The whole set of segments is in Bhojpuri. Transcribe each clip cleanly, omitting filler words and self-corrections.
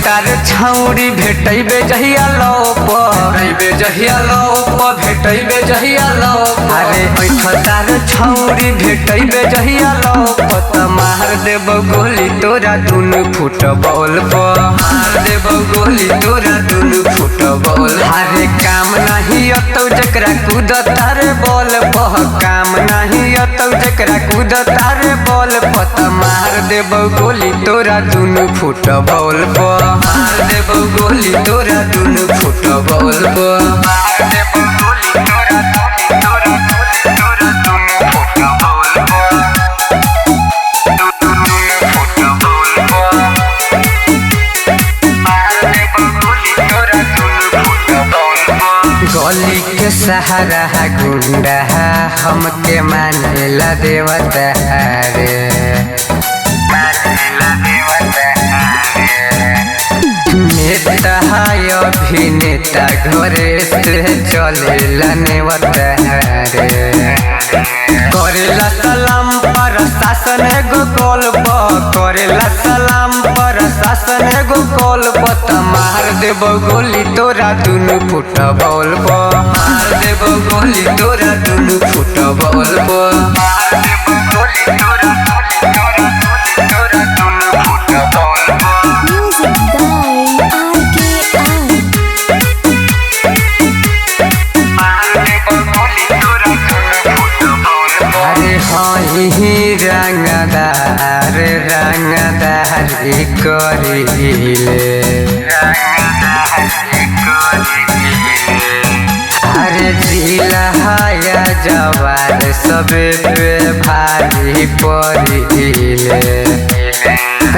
तार छौरी भेटैबे जहिया लौप भेटैबे जहिया लौप अरे तार छौरी भेटैबे जहिया लौप त मार देब गोली तोरा दुनु फुटबॉल पर मार देब गोली तोरा दुनु फुटबॉल। अरे काम नहीं अतौ जकरा कूद तारे बॉल पर काम नहीं अतौ जकरा कूद तारे बॉल पर त मार देब गोली तोरा दुनु फुटबॉल पर मार देब गोली तोरा दुनु फुटबॉल पर मार देब गोली तोरा दुनु फुटबॉल पर फुटबॉल पर मार देब गोली तोरा दुनु फुटबॉल पर। गली के सहारा गुंडा हमके मानेला देवता रे नेता अभिनेता घरे से चलेला नेवता रे करेला सलाम पर शासन एगो कॉल पर करेला सलाम पर शासन एगो कॉल पर त मार देब गोली तोरा दुनु फुटबॉल पर मार देब गोली तोरा दुनु फुटबॉल पर मार देब गोली तोरा दुनु फुटबॉल पर। अरे हाँ रंगदार करीले अरे जिला हाया जवार सबे पे भारी पड़िले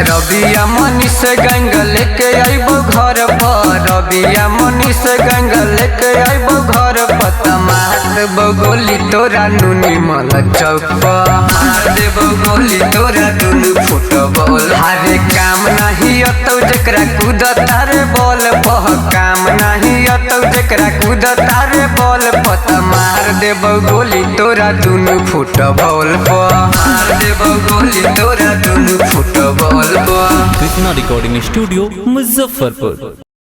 रबिया मनीष गंग लेके आइबो घर पर रबिया मनीष गंग लेके आइबो घर पर त मार देब गोली तोरा नुनी मल चौक पर मार देब गोली तोरा दुनु फुटबॉल। अरे काम नहीं अतौ जकरा कूद तारे बॉल पर काम नहीं अतौ जकरा कूद तारे बॉल पर त मार देब गोली तोरा दुनु फुटबॉल पर मार देब गोली तोरा दुनु फुटबॉल पर। Krishna recording studio Muzaffarpur.